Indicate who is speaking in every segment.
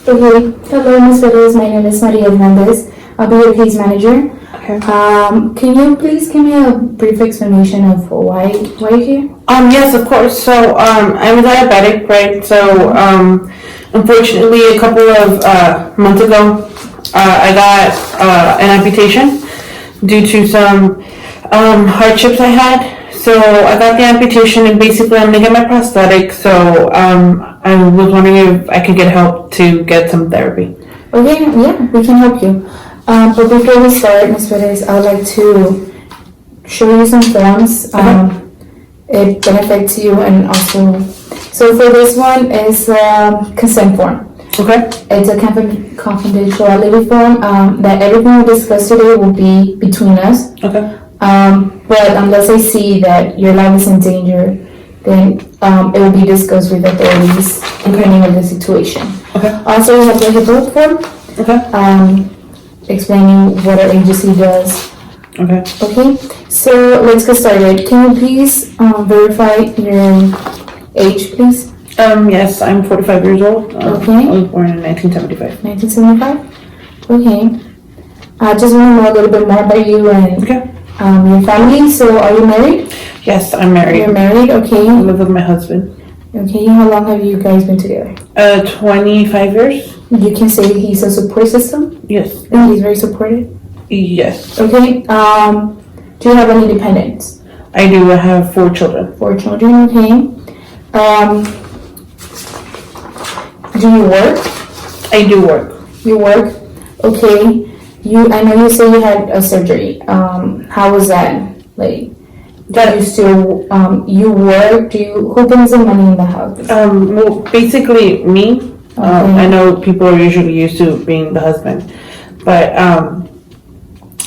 Speaker 1: Okay. Hello, Ms. Perez. My name is Maria Hernandez. I'll be your case manager.
Speaker 2: Okay.
Speaker 1: Can you please give me a brief explanation of why you're here?
Speaker 2: Yes, of course. So, I'm a diabetic, right? So, unfortunately, a couple of months ago, I got an amputation due to some hardships I had. So, I got the amputation, and basically, I'm gonna get my prosthetic. So, I was wondering if I could get help to get some therapy.
Speaker 1: Okay, yeah, we can help you. But before we start, Ms. Perez, I would like to show you some forms. It benefits you and also. So for this one is consent form.
Speaker 2: Okay.
Speaker 1: It's a confidentiality form that everything we discuss today will be between us.
Speaker 2: Okay.
Speaker 1: But unless I see that your life is in danger, then it will be discussed with authorities depending on the situation.
Speaker 2: Okay.
Speaker 1: Also, we have the HIPAA form
Speaker 2: Okay.
Speaker 1: explaining what our agency does.
Speaker 2: Okay.
Speaker 1: Okay, so let's get started. Can you please verify your age, please?
Speaker 2: Yes, I'm 45 years old.
Speaker 1: Okay.
Speaker 2: I was born in 1975.
Speaker 1: 1975? Okay. I just want to know a little bit more about you and
Speaker 2: Okay.
Speaker 1: your family. So, are you married?
Speaker 2: Yes, I'm married.
Speaker 1: You're married, okay.
Speaker 2: I live with my husband.
Speaker 1: Okay, how long have you guys been together?
Speaker 2: 25 years?
Speaker 1: You can say he's a support system?
Speaker 2: Yes.
Speaker 1: And he's very supportive?
Speaker 2: Yes.
Speaker 1: Okay, do you have any dependents?
Speaker 2: I do. I have 4 children.
Speaker 1: 4 children, okay. Do you work?
Speaker 2: I do work.
Speaker 1: You work? Okay. I know you say you had a surgery. How was that? Like, you still, you work? Who brings the money in the house?
Speaker 2: Well, basically me.
Speaker 1: Okay.
Speaker 2: I know people are usually used to being the husband, but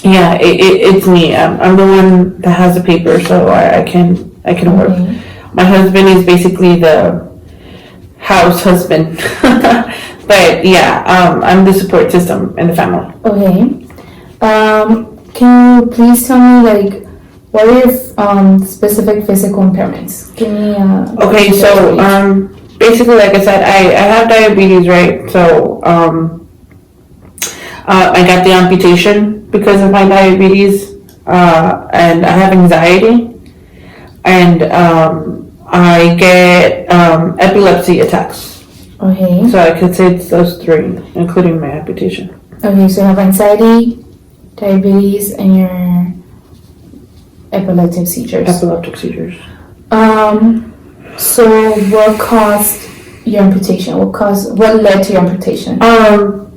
Speaker 2: yeah, it's me. I'm the one that has the paper, so I can work.
Speaker 1: Okay.
Speaker 2: My husband is basically the house husband, but yeah, I'm the support system in the family.
Speaker 1: Okay. Can you please tell me, like, what are your specific physical impairments? Give me
Speaker 2: Okay, so basically, like I said, I have diabetes, right? So I got the amputation because of my diabetes, and I have anxiety, and I get epilepsy attacks.
Speaker 1: Okay.
Speaker 2: So I could say it's those 3, including my amputation.
Speaker 1: Okay, so you have anxiety, diabetes, and your epileptic seizures.
Speaker 2: Epileptic seizures.
Speaker 1: So what caused your amputation? What led to your amputation?
Speaker 2: The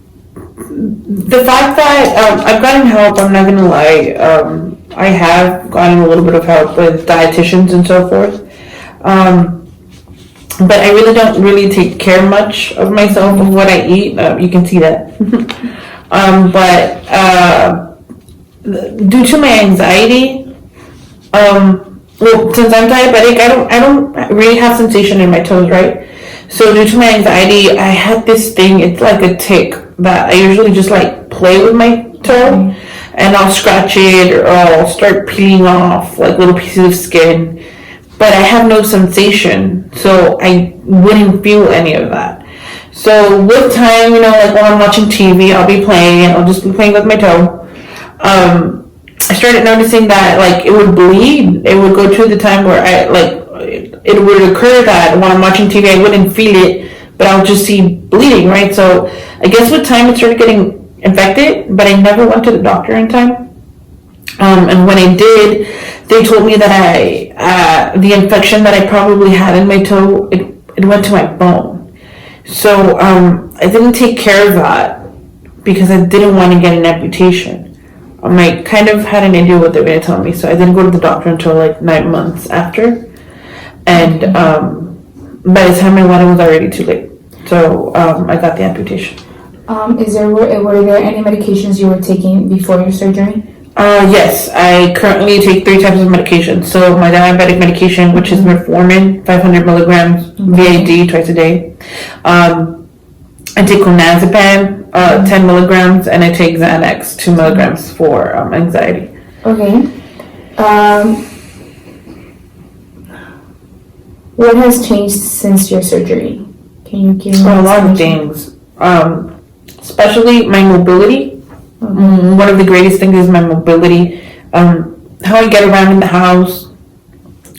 Speaker 2: fact that I've gotten help, I'm not gonna lie, I have gotten a little bit of help with dietitians and so forth. But I really don't really take care much of myself, of what I eat. You can see that. But due to my anxiety, well, since I'm diabetic, I don't really have sensation in my toes, right? So due to my anxiety, I had this thing. It's like a tick that I usually just like play with my toe, and I'll scratch it or I'll start peeling off like little pieces of skin. But I have no sensation, so I wouldn't feel any of that. So with time, like when I'm watching TV, I'll be playing and I'll just be playing with my toe. I started noticing that like it would bleed. It would go to the time where it would occur that when I'm watching TV, I wouldn't feel it, but I'll just see bleeding, right? So I guess with time it started getting infected, but I never went to the doctor in time. And when I did, they told me that the infection that I probably had in my toe, it went to my bone. So I didn't take care of that because I didn't want to get an amputation. I kind of had an idea what they were going to tell me, so I didn't go to the doctor until like 9 months after. And by the time I went, it was already too late. So I got the amputation.
Speaker 1: Were there any medications you were taking before your surgery?
Speaker 2: Yes, I currently take 3 types of medication. So my diabetic medication, which is metformin, 500 milligrams, VAD twice a day. I take clonazepam, 10 milligrams, and I take Xanax, 2 milligrams for anxiety.
Speaker 1: Okay. What has changed since your surgery? Can you give me
Speaker 2: A lot of
Speaker 1: explanation?
Speaker 2: things. especially my mobility. One of the greatest things is my mobility. How I get around in the house,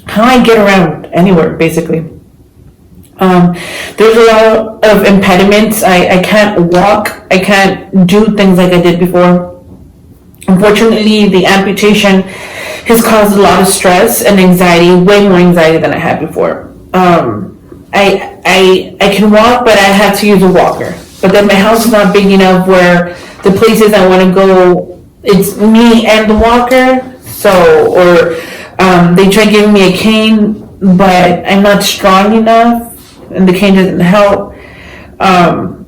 Speaker 2: how I get around anywhere, basically. There's a lot of impediments. I can't walk. I can't do things like I did before. Unfortunately, the amputation has caused a lot of stress and anxiety, way more anxiety than I had before. I can walk, but I have to use a walker. But then my house is not big enough where the places I want to go, it's me and the walker. So, or they try giving me a cane, but I'm not strong enough, and the cane doesn't help.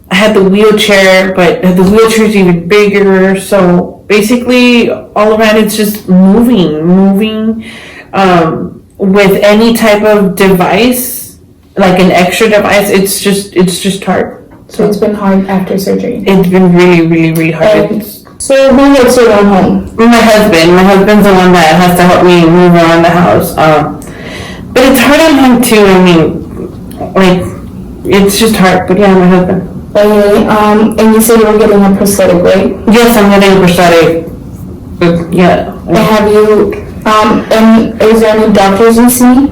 Speaker 2: I had the wheelchair, but the wheelchair is even bigger. So basically, all around it's just moving. With any type of device, like an extra device, it's just hard.
Speaker 1: So it's been hard after surgery.
Speaker 2: It's been really hard.
Speaker 1: And so who gets you around home?
Speaker 2: My husband's the one that has to help me move around the house. But it's hard on him too. I mean, like, it's just hard. But yeah, my husband.
Speaker 1: Okay, and you said you were getting a prosthetic, right?
Speaker 2: Yes, I'm getting a prosthetic. But yeah.
Speaker 1: And have you, and is there any doctors you see?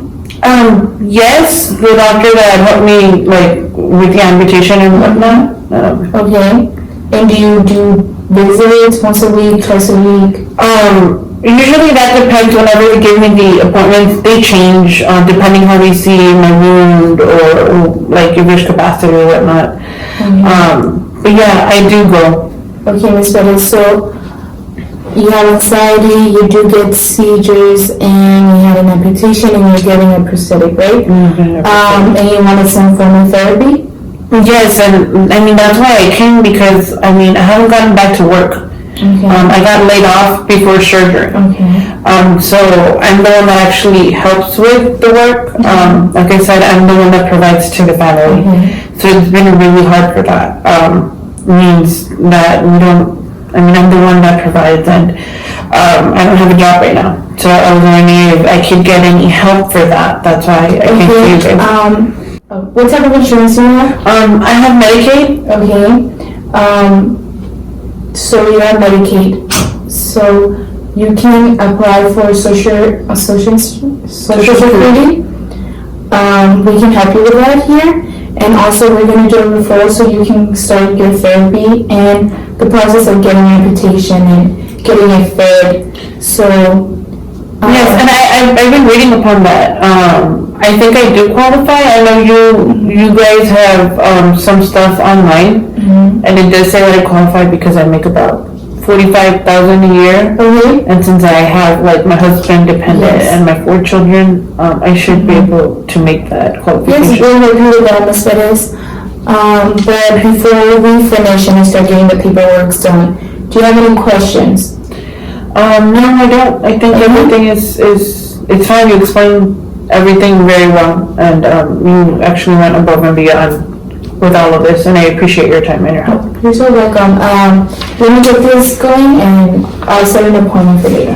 Speaker 2: Yes, the doctor that helped me, like, with the amputation and whatnot.
Speaker 1: Okay, and do you do visits once a week, twice a week?
Speaker 2: Usually that depends. Whenever they give me the appointments, they change, depending how they see my wound or like if there's capacity or whatnot. But yeah, I do go.
Speaker 1: Okay, Ms. Perez, so you have anxiety, you do get seizures, and you had an amputation, and you're getting a prosthetic, right? And you wanted some form of therapy?
Speaker 2: Yes, and I mean that's why I came, because I mean I haven't gotten back to work.
Speaker 1: Okay.
Speaker 2: I got laid off before surgery.
Speaker 1: Okay.
Speaker 2: So I'm the one that actually helps with the work. Like I said, I'm the one that provides to the family. So it's been really hard for that. Means that we don't, I mean, I'm the one that provides, and I don't have a job right now. So I was wondering if I could get any help for that. That's why I came to you guys.
Speaker 1: What type of insurance do you have?
Speaker 2: I have Medicaid.
Speaker 1: Okay. So you have Medicaid. So you can apply for Social Security. We can help you with that here. And also we're going to do a referral so you can start your therapy and the process of getting amputation and getting it fed. So
Speaker 2: Yes, and I've been reading upon that. I think I do qualify. I know you guys have some stuff online, and it does say that I qualify because I make about $45,000 a year. And since I have like my husband dependent and my 4 children, I should be able to make that qualification.
Speaker 1: Yes, we'll help you with that, Ms. Perez. But before we finish and I start getting the paperwork done, do you have any questions?
Speaker 2: No, I don't. I think everything is it's fine. You explained everything very well, and you actually went above and beyond with all of this, and I appreciate your time and your help.
Speaker 1: You're so welcome. Let me get this going, and I'll set an appointment for later.